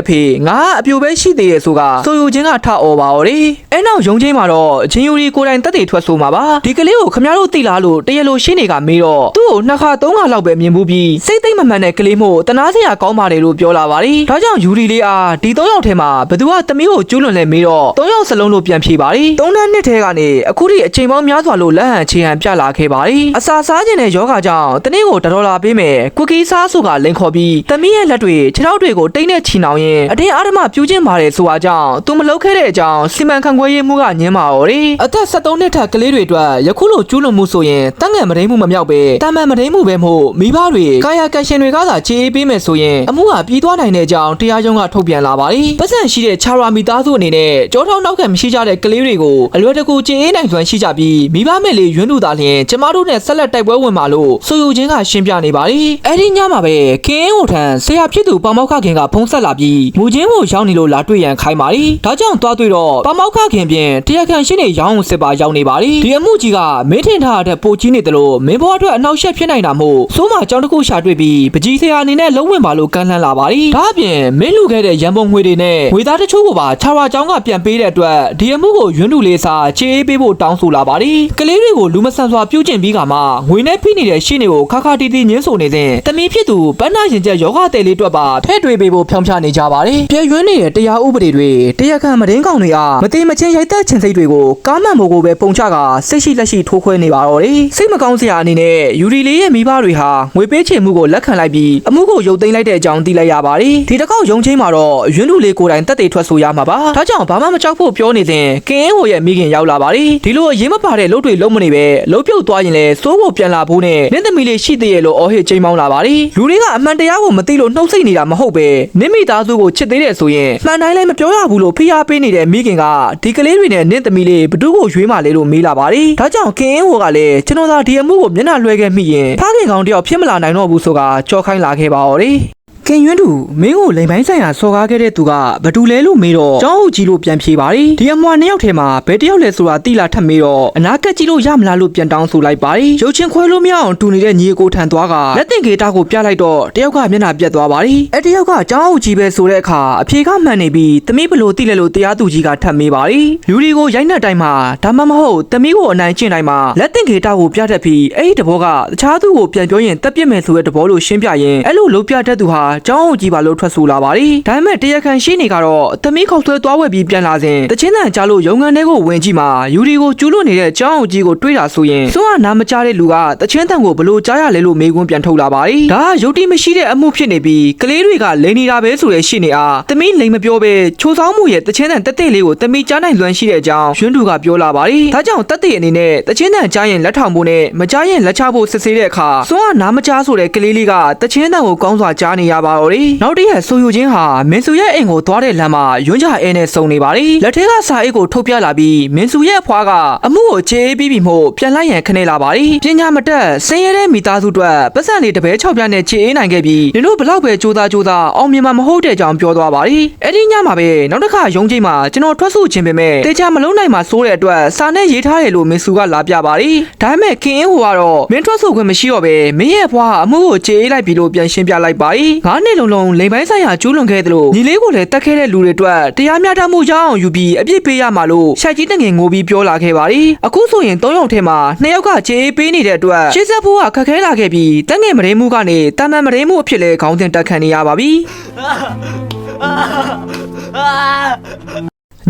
အဖေငါအပြိုပဲရှိသေးရဲ့ဆိုကဆိုယူချင်းကထအော်ပါတော့တယ်အဲ့နောက်ယုံချင်းမှာတော့ဂျင်ယူရီကိုယ်တိုင်တက်တည်ထွက်ဆိုမှာပါဒီကလေးကိုခမရတို့သိလားလို့တရားလိုရှင်းနေကမေးတော့သူ့ကိုနှစ်ခါသုံးခါလောက်ပဲမြင်ဘူးပြီးစိတ်သိမ့်မမှန်တဲ့ကလေးမို့တနာစရာကောင်းပါတယ်လို့ပြောလာပါတယ်ဒါကြောင့်ယူရီလေးအားဒီ3ယောက်ထဲမှာဘသူကသမီးကိုကျူးလွန်လဲမေးတော့3ယောက်စလုံးလို့ပြန်ဖြေပါတယ်3နှစ်ထဲကနေအခုထိအချိန်ပေါင်းများစွာလို့လက်ဟန်ချေဟန်ပြလာခဲ့ပါတယ်အစာစားခြင်းနဲ့ယောဂကြောင့်တနေ့ကို$ပေးမယ်ကွက်ကီးစားဆိုကလိန်ခေါ်ပြီးသမီးရဲ့လက်တွေခြေထောက်တွေကိုတိတ်နဲ့ချီနှောင်ရင်အတင်းအားဓမ္မပြုခြင်းပါတယ်ဆိုအားကြောင့်သူမလုပ်ခဲ့တဲ့အကြောင်းစီမံခန့်ခွဲရေးမှုကညင်းပါတော့တယ်အသက်73နှစ်ထက်ကလေးတွေအတွက်ယခုလိုကျူးလွန်မှုဆိုရင်တန်းငယ်မတိမ်မှုမမြောက်ပဲတာမန်မတိမ်မှုပဲမို့မိဘတွေကာယကံရှင်တွေကသာခြေအေးပေးမယ်ဆိုရင်အမှုဟာပြီးသွားနိုင်တဲ့အကြော တရားရုံးကထုတ်ပြန်လာပါတယ်။ပတ်စံရှိတဲ့ချာရာမီသားစုအနေနဲ့ကြောထောင်းနောက်ခံမရှိကြတဲ့ကလေးတွေကိုအလွယ်တကူကြေအေးနိုင်စွမ်းရှိကြပြီးမိဘမဲ့လေးရွန်းလူသားလျင်ကျမတို့နဲ့ဆက်လက်တိုက်ပွဲဝင်မှာလို့ဆိုယူချင်းကရှင်းပြနေပါတယ်။အဲဒီညမှာပဲကင်းဟိုထံဆရာဖြစ်သူပေါမောက်ခခင်ကဖုန်းဆက်လာပြီးမူချင်းကိုရောက်နေလို့လာတွေ့ရန်ခိုင်းပါတယ်။ဒါကြောင့်သွားတွေ့တော့ပေါမောက်ခခင်ပြင်တရားခံရှင်းနေရောင်းစစ်ပါရောက်နေပါတယ်။ဒီအမှုကြီးကမင်းထင်ထားတဲ့ပိုကြီးနေတယ်လို့မင်းဘွားအတွက်အနောက်ရှက်ဖြစ်နိုင်တာမို့စိုးမအကြောင်းတစ်ခုရှာတွေ့ပြီးပကြီးဆရာအနေနဲ့လုံးဝင်ပါလို့ကမ်းလှမ်းလာပါတယ်။ဒါအပြင်မင်းလူခဲ့တဲ့ရန်ပုံငွေတွေနဲ့ငွေသားတချို့ကိုပါချာရာကျောင်းကပြန်ပေးတဲ့အတွက်ဒီအမှုကိုရွန်းလူလေးစာချေးပေးဖို့တောင်းဆိုလာပါတယ်။ကလေးတွေကိုလူမဆန်စွာပြုကျင့်ပြီးကမှငွေနဲ့ဖိနေတဲ့ရှင်းတွေကိုခါခါတီတီညှင်းဆိုနေစဉ်တမီးဖြစ်သူပန်းနာရင်ကျက်ယောဂတဲ့လေးအတွက်ပါထဲ့တွေပေးဖို့ဖြောင်းဖြနေကြပါတယ်။ပြည့်ရွန်းနေတဲ့တရားဥပဒေတွေတရားခံမဒင်းကောင်တွေအားမတိမချင်းရိုက်သက်ချင်စိတ်တွေကိုကားမှန်မို့ကိုပဲပုံချကစိတ်ရှိလက်ရှိထိုးခွဲနေပါတော့တယ်။စိတ်မကောင်းစရာအနေနဲ့ယူရီလေးရဲ့မိဘတွေဟာငွေပေးချေမှုကိုလက်ခံလိုက်ပြီးအမှုကိုရုပ်သိမ်းလိုက်တဲ့အကြောင်းသိလိုက်ရပါတယ်။ဒီတစ်ခေါက်ရုံချင်းမှာတော့ရွန်းလူလေးကိုယ်တိုင်တက်တေထွက်ဆိုရမှာပါ။ဒါကြောင့်ဘာမှမကြောက်ဖို့ပြောနေစဉ်ကင်းဟိုရဲ့မိခင်ရောက်လာပါတယ်။ဒီလိုအရေးမပါတဲ့လုပ်တွေလုံးမနေပဲလုံးပြုတ်သွားရင်လည်းစိုးဖို့ပြန်လာဖို့နဲ့နင့်သမီးလေးရှိသေးရဲ့လို့အော်ဟစ်ချိန်မောင်းလာပါတယ်။လူတွေကအမှန်တရားကိုမသိလို့နှုတ်ဆိတ်နေတာမဟုတ်ပဲနင့်မိသားစုကိုချစ်သေးတယ်ဆိုရင်မှန်တိုင်းလည်းမပြောရဘူးလို့ဖိအားပေးနေတဲ့မိခင်ကဒီကလေးတွေနဲ့နင့်သမီးလေးဘသူ့ကိုရွေးမှလဲလို့မေးလာပါတယ်။ဒါကြောင့်ကင်းဟိုကလည်းကျွန်တော်သာဒီအမှုကိုမျက်နှာလွှဲခဲ့မိရင်ဖခင်ကောင်တယောက်ဖြစ်မလာနိုင်တော့ဘူးဆိုတာကြော်ခိုင်းလာခဲ့ပါတော့တယ်။ခင်ရွန်းသူမင်းကိုလိမ်ပိုင်းဆိုင်ရာစော်ကားခဲ့တဲ့သူကဘသူလဲလို့မေးတော့ကျောင်းဟုတ်ကြီးလို့ပြန်ဖြေပါတယ်ဒီအမွာနှစ်ယောက်ထဲမှာဘယ်တယောက်လဲဆိုတာတိလာထပ်မေးတော့အနာကက်ကြီးလို့ရမလားလို့ပြန်တောင်းဆိုလိုက်ပါတယ်ရုပ်ချင်းခွဲလို့မရအောင်တူနေတဲ့ညီကိုထန်သွားကလက်တင်ကေတာကိုပြလိုက်တော့တယောက်ကမျက်နှာပြတ်သွားပါတယ်အဲ့တယောက်ကကျောင်းဟုတ်ကြီးပဲဆိုတဲ့အခါအဖြေကမှန်နေပြီးသမီးဘလို့တိလဲလို့တရားသူကြီးကထပ်မေးပါတယ်လူဒီကိုရိုက်နှက်တိုင်းမှာဒါမှမဟုတ်သမီးကိုအနိုင်ကျင့်တိုင်းမှာလက်တင်ကေတာကိုပြတတ်ပြီးအဲ့ဒီတဘောကတခြားသူကိုပြန်ပြောရင်တက်ပြစ်မယ်ဆိုတဲ့တဘောလို့ရှင်းပြရင်အဲ့လိုလုပ်ပြတတ်သူဟာကျောင်းဟုတ်ကြီးပါလို့ထွက်ဆိုလာပါတယ်ဒါပေမဲ့တရားခံရှိနေကတော့သမီးခေါက်ဆွဲသွားဝယ်ပြီးပြန်လာစဉ်တချင်းတန်ကြားလို့ရုံငန်းထဲကိုဝင်ကြည့်မှာယူဒီကိုကျူးလွတ်နေတဲ့ကျောင်းအောင်ကြီးကိုတွေးတာဆိုရင်စွမ်းအားနာမကြားတဲ့လူကတချင်းတန်ကိုဘလို့ကြားရလဲလို့မေးခွန်းပြန်ထုတ်လာပါတယ်ဒါကရုပ်တိမရှိတဲ့အမှုဖြစ်နေပြီးကလေးတွေကလိန်နေတာပဲဆိုတဲ့ရှိနေအားသမီးလိန်မပြောပဲချိုးဆောင်မှုရဲ့တချင်းတန်တက်တဲ့လေးကိုသမီးကြားနိုင်လွမ်းရှိတဲ့အကြောင်းရွှန်းသူကပြောလာပါတယ်ဒါကြောင့်တက်တဲ့အနေနဲ့တချင်းတန်ကြားရင်လက်ထောင်ဖို့နဲ့မကြားရင်လက်ချဖို့စစ်ဆေးတဲ့အခါစွမ်းအားနာမကြားဆိုတဲ့ကလေးလေးကတချင်းတန်ကိုကောင်းစွာကြားနေရပါတော့တယ်နောက်တည့်ရက်ဆိုယူချင်းဟာမင်းစုရဲ့အိမ်ကိုသွားတဲ့လမ်းမှာရွန်းကြအဲနဲ့စုံနေပါတယ်လက်ထဲကစာအိတ်ကိုထုတ်ပြလာပြီးမင်းစုရဲ့အဖွားကအမှုကိုချေးပြီးပြီမို့ပြန်လိုက်ရန်ခနေလာပါတယ်ပညာမတက်ဆင်းရဲတဲ့မိသားစုအတွက်ပတ်စံလေးတပဲ6ပြားနဲ့ချေးအေးနိုင်ခဲ့ပြီးနင်တို့ဘလောက်ပဲကြိုးစားအောင်မြင်မှာမဟုတ်တဲ့အကြောင်းပြောသွားပါတယ်အဲ့ဒီညမှာပဲနောက်တစ်ခါရုံးချိန်မှာကျွန်တော်ထွက်ဆိုခြင်းပဲမဲ့တေချာမလုံးနိုင်မှာစိုးတဲ့အတွက်စာနဲ့ရေးထားတယ်လို့မင်းစုကလာပြပါတယ်ဒါပေမဲ့ခင်အင်းဟိုကတော့မင်းထွက်ဆိုခွင့်မရှိတော့ပဲမင်းရဲ့အဖွားကအမှုကိုချေးအေးလိုက်ပြီလို့ပြန်ရှင်းပြလိုက်ပါတယ်9နှစ်လုံးလိမ်ပိုင်းဆိုင်ရာကျူးလွန်ခဲ့တယ်လို့ညီလေးကိုလည်းတက်ခဲ့တဲ့လူတွေအတွက်တရားမျှတမှုရအောင်ယူပြီးအပြစ်ပေးရမှာလို့ရှိုက်ကြီးတငယ်ငိုပြီးပြောလာခဲ့ပါတယ်အခုဆိုရင်3ယောက်ထဲမှာ2ယောက်ကချေးပေးနေတဲ့အတွက်ရှေ့ဆက်ဖို့ကခက်ခဲလာခဲ့ပြီးတငယ်မရေမှုကနေတာမန်မရေမှုအဖြစ်လဲခေါင်းတင်တက်ခံနေရပါပြီ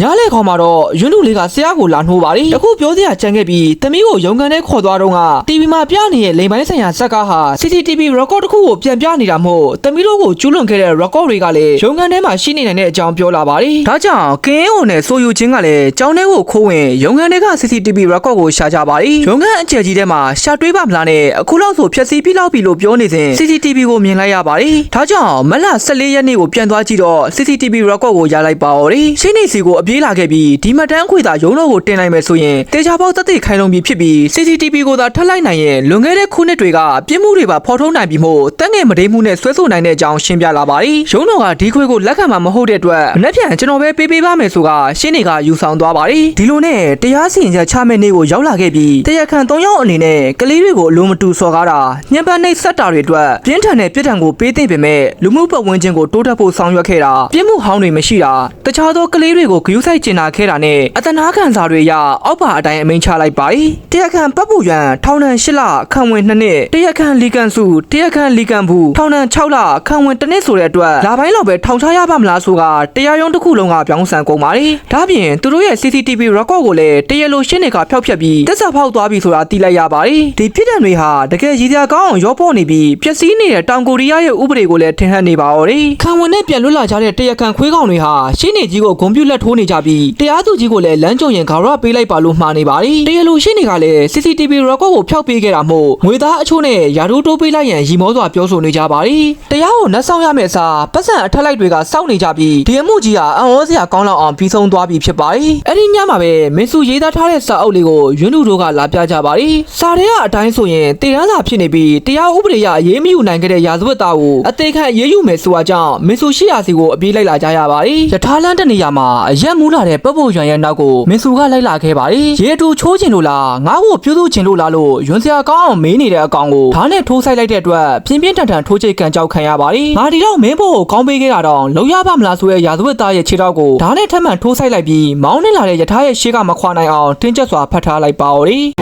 ညားလေခေါ်မှာတော့ရွန်းလူလေးကဆရာကိုလာနှိုးပါတယ်တခုပြောစရာကြံခဲ့ပြီးသမီးကိုရုံကန်ထဲခေါ်သွားတော့က TV မှာပြနေတဲ့လိမ်ပိုင်းဆိုင်ရာဇက်ကားဟာ CCTV record တစ်ခုကိုပြန်ပြနေတာမို့သမီးတို့ကိုကျူးလွန်ခဲ့တဲ့ record တွေကလည်းရုံကန်ထဲမှာရှိနေနိုင်တဲ့အကြောင်းပြောလာပါတယ်ဒါကြောင့်ကင်းအိုနဲ့ဆိုယူချင်းကလည်းကြောင်းထဲကိုခိုးဝင်ရုံကန်ထဲက CCTV record ကိုရှာကြပါတယ်ရုံကန်အကျယ်ကြီးထဲမှာရှာတွေးပါမလားနဲ့အခုလောက်ဆိုဖြက်စီးပြီးလောက်ပြီလို့ပြောနေစဉ် CCTV ကိုမြင်လိုက်ရပါတယ်ဒါကြောင့်မလ14ရက်နေ့ကိုပြန်သွားကြည့်တော့ CCTV record ကိုရလိုက်ပါတော့တယ်ရှင်းနေစီကိုပြေးလာခဲ့ပြီးဒီမတန်းခွေသာရုံးတော်ကိုတင်လိုက်မယ်ဆိုရင်တေချာပေါက်သက်သေခိုင်လုံပြီးဖြစ်ပြီး CCTV ကိုသာထပ်လိုက်နိုင်ရင်လွန်ခဲ့တဲ့ခုနှစ်တွေကပြစ်မှုတွေပါဖော်ထုတ်နိုင်ပြီးမို့တန်းငယ်မတိမ်မှုနဲ့ဆွဲဆိုနိုင်တဲ့အကြောင်းရှင်းပြလာပါတယ်ရုံးတော်ကဒီခွေကိုလက်ခံမှာမဟုတ်တဲ့အတွက်မနေ့ပြန်ကျွန်တော်ပဲပေးပါမယ်ဆိုကရှင်းနေကယူဆောင်သွားပါတယ်ဒီလိုနဲ့တရားစီရင်ချက်ချမဲ့နေ့ကိုရောက်လာခဲ့ပြီးတရားခံ3ယောက်အနေနဲ့ကလေးတွေကိုအလိုမတူစော်ကားတာညှဉ်းပန်းနှိပ်စက်တာတွေအတွက်ပြင်းထန်တဲ့ပြစ်ဒဏ်ကိုပေးသင့်ပေမဲ့လူမှုပတ်ဝန်းကျင်ကိုတိုးတက်ဖို့ဆောင်ရွက်ခဲ့တာပြစ်မှုဟောင်းတွေမရှိတာတခြားသောကလေးတွေကိုဂရုစိုက်ကျင်နာခဲ့တာနဲ့အတနာခံစာတွေရအောက်ပါအတိုင်းအမိန့်ချလိုက်ပါတယ်တရားခံပတ်ပူရန်ထောင်ဒဏ်8လခံဝင်2နှစ်တရားခံလီကန်စုတရားခံလီကန်ဘူးထောင်ဒဏ်6လခံဝင်1နှစ်ဆိုတဲ့အတွက်လာပိုင်းလောက်ပဲထောင်ချရပါမလားဆိုကတရားရုံးတစ်ခုလုံးကပြောင်းဆန်ကုန်ပါတယ်ဒါပြင်သူတို့ရဲ့ CCTV record ကိုလည်းတရားလိုရှင်းတွေကဖျောက်ဖျက်ပြီးတက်ဆာဖောက်သွားပြီဆိုတာသိလိုက်ရပါတယ်ဒီဖြစ်တဲ့တွေဟာတကယ်ရည်ရွယ်ကောင်းအောင်ရောပေါ်နေပြီးပျက်စီးနေတဲ့တောင်ကိုရီးယားရဲ့ဥပဒေကိုလည်းထင်ဟပ်နေပါတော့တယ်ခံဝင်နဲ့ပြန်လွတ်လာကြတဲ့တရားခံခွေးကောင်တွေဟာရှင်းနေကြီးကိုဂုံပြူလက်ထိုးနေ နေကြပြီးတရားသူကြီးကိုလည်းလမ်းကြုံရင်ဂါရပေးလိုက်ပါလို့မှားနေပါတယ်တရားလိုရှင်းနေကလည်း CCTV record ကိုဖျောက်ပေးခဲ့တာမို့ငွေသားအချို့နဲ့ယာတိုးတိုးပေးလိုက်ရန်ရီမောစွာပြောဆိုနေကြပါတယ်တရားကိုနှက်ဆောင်ရမယ့်အစားပတ်စံအထက်လိုက်တွေကစောင့်နေကြပြီးဒီအမှုကြီးဟာအံ့ဩစရာကောင်းလောက်အောင်ပြီးဆုံးသွားပြီဖြစ်ပါတယ်အဲ့ဒီညမှာပဲမင်းစုရေးသားထားတဲ့စာအုပ်လေးကိုရွန်းလူတို့ကလာပြကြပါတယ်စာထဲကအတိုင်းဆိုရင်တေရန်စာဖြစ်နေပြီးတရားဥပဒေအရအေးမယူနိုင်ခဲ့တဲ့ရာဇဝတ်သားကိုအသေးခံအေးယူမယ်ဆိုတာကြောင့်မင်းစုရှိရာစီကိုအပြေးလိုက်လာကြရပါတယ်ယထာလန်းတနေရာမှာအရက်မူးလာတဲ့ပတ်ဖို့ရွံရဲ့နောက်ကိုမင်းစုကလိုက်လာခဲ့ပါတယ်ရေတူချိုးချင်လို့လားငါ့ကိုပြုစုချင်လို့လားလို့ရွန်းစရာကောင်းအောင်မေးနေတဲ့အကောင်ကိုဓာတ်နဲ့ထိုးဆိုင်လိုက်တဲ့အတွက်ပြင်းပြင်းထန်ထန်ထိုးချိတ်ကန်ကြောက်ခံရပါတယ်ငါဒီတော့မင်းဖို့ကိုကောင်းပေးခဲ့တာတော့လုံရပါမလားဆိုတဲ့ရာဇဝတ်သားရဲ့ခြေထောက်ကိုဓာတ်နဲ့ထပ်မံထိုးဆိုင်လိုက်ပြီးမောင်းနှင်လာတဲ့ယထာရဲ့ရှေ့ကမခွာနိုင်အောင်တင်းကျပ်စွာဖတ်ထားလိုက်ပါဦး။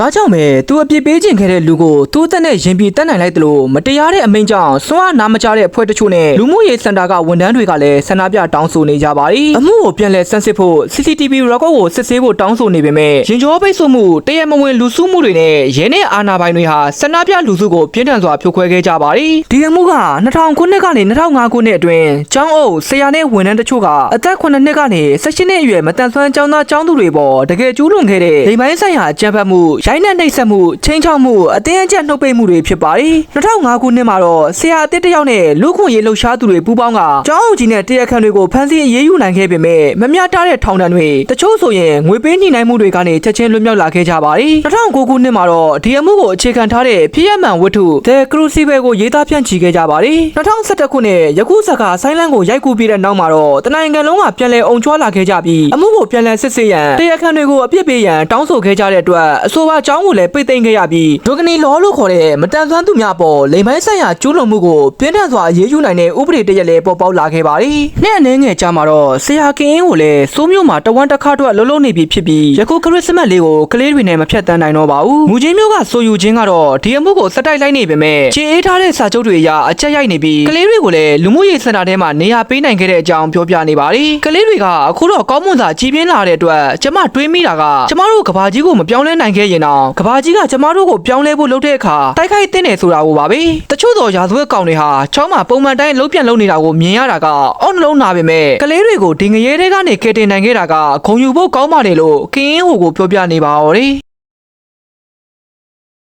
ဒါကြောင့်ပဲသူအပြစ်ပေးခြင်းခဲ့တဲ့လူကိုသူ့အသက်နဲ့ရင်ပြီးတတ်နိုင်လိုက်တယ်လို့မတရားတဲ့အမိန့်ကြောင့်စွမ်းအားနာမကျတဲ့အဖွဲ့တချို့နဲ့လူမှုရေးစင်တာကဝန်ထမ်းတွေကလည်းဆန္ဒပြတောင်းဆိုနေကြပါတယ်အမှုကိုပြန်လည်ဆန်းစစ်ဖို့ CCTV record ကိုစစ်ဆေးဖို့တောင်းဆိုနေပေမဲ့ရင်ကျော်ပိတ်ဆို့မှုတရမဝင်လူစုမှုတွေနဲ့ရဲနဲ့အာဏာပိုင်တွေဟာဆန္ဒပြလူစုကိုပြင်းထန်စွာဖြိုခွဲခဲ့ကြပါတယ်ဒီအမှုက2000ခုနှစ်ကနေ2005ခုနှစ်အတွင်းကျောင်းအုပ်ဆရာနဲ့ဝန်ထမ်းတချို့ကအသက်9နှစ်ကနေ18နှစ်အရွယ်မတန်ဆွမ်းကျောင်းသားကျောင်းသူတွေပေါ်တကယ်ကျူးလွန်ခဲ့တဲ့လိမ်ပိုင်းဆိုင်ရာအကြမ်းဖက်မှုရိုင်းနှက်နှိပ်စက်မှုချင်းချောက်မှုအတင်းအကျပ်နှုတ်ပိတ်မှုတွေဖြစ်ပါတယ်2005ခုနှစ်မှာတော့ဆရာအသစ်တစ်ယောက်နဲ့လူခွင့်ရေးလှုပ်ရှားသူတွေပူးပေါင်းကကျောင်းအုပ်ကြီးနဲ့တရားခံတွေကိုဖမ်းဆီးအရေးယူနိုင်ခဲ့ပေမဲ့မမျှတတဲ့ထောင်ဒဏ်တွေတချို့ဆိုရင်ငွေပေးညှိနှိုင်းမှုတွေကနေချက်ချင်းလွတ်မြောက်လာခဲ့ကြပါတယ်2009ခုနှစ်မှာတော့ဒီအမှုကိုအခြေခံထားတဲ့ဖြစ်ရမှန်ဝတ္ထု The Crucible ကိုရေးသားဖြန့်ချီခဲ့ကြပါတယ်2011ခုနှစ်ယခုစကားဆိုင်းလန်းကိုရိုက်ကူးပြီးတဲ့နောက်မှာတော့တနိုင်ငံလုံးကပြန်လည်အုံချွားလာခဲ့ကြပြီးအမှုကိုပြန်လည်စစ်ဆေးရန်တရားခံတွေကိုအပြစ်ပေးရန်တောင်းဆိုခဲ့ကြတဲ့အတွက်အဆိုပါကျောင်းကိုလည်းပိတ်သိမ်းခဲ့ရပြီးဒုက္ခနီလောလို့ခေါ်တဲ့မတန်ဆွမ်းသူများပေါ်လိမ်ပိုင်းဆိုင်ရာကျူးလွန်မှုကိုပြင်းထန်စွာအရေးယူနိုင်တဲ့ဥပဒေတရက်လည်းပေါ်ပေါက်လာခဲ့ပါတယ်။နှစ်အနေငယ်ကြာမှာတော့ဆရာကင်းကိုလည်းစိုးမျိုးမှာတဝမ်းတစ်ခါတော့လှုပ်လှုပ်နေပြီဖြစ်ပြီးယခုခရစ်စမတ်လေးကိုကလေးတွေနဲ့မဖြတ်တန်းနိုင်တော့ပါဘူး။မူချင်းမျိုးကဆိုယူခြင်းကတော့ဒီအမှုကိုစက်တိုက်လိုက်နေပေမဲ့ခြေအေးထားတဲ့စာချုပ်တွေအရအချက်ရိုက်နေပြီးကလေးတွေကိုလည်းလူမှုရေးစင်တာထဲမှာနေရာပေးနိုင်ခဲ့တဲ့အကြောင်းပြောပြနေပါတယ်။ကလေးတွေကအခုတော့ကောင်းမွန်စွာကြီးပြင်းလာတဲ့အတွက်ကျမတွေးမိတာကကျမတို့ကဘာကြီးကိုမပြောင်းလဲနိုင်ခဲ့ရင်တော့ကဘာကြီးကကျမတို့ကိုပြောင်းလဲဖို့လုပ်တဲ့အခါတိုက်ခိုက်တင်နေဆိုတာကိုပါပဲတချို့သောရာဇဝတ်ကောင်တွေဟာချောင်းမှာပုံမှန်တိုင်းလုံးပြန်လုံးနေတာကိုမြင်ရတာကအောက်နှလုံးနာပေမဲ့ကလေးတွေကိုဒီငရဲတွေကနေကယ်တင်နိုင်ခဲ့တာကဂုဏ်ယူဖို့ကောင်းပါတယ်လို့ကင်းဟိုကိုပြောပြနေပါတော့တယ်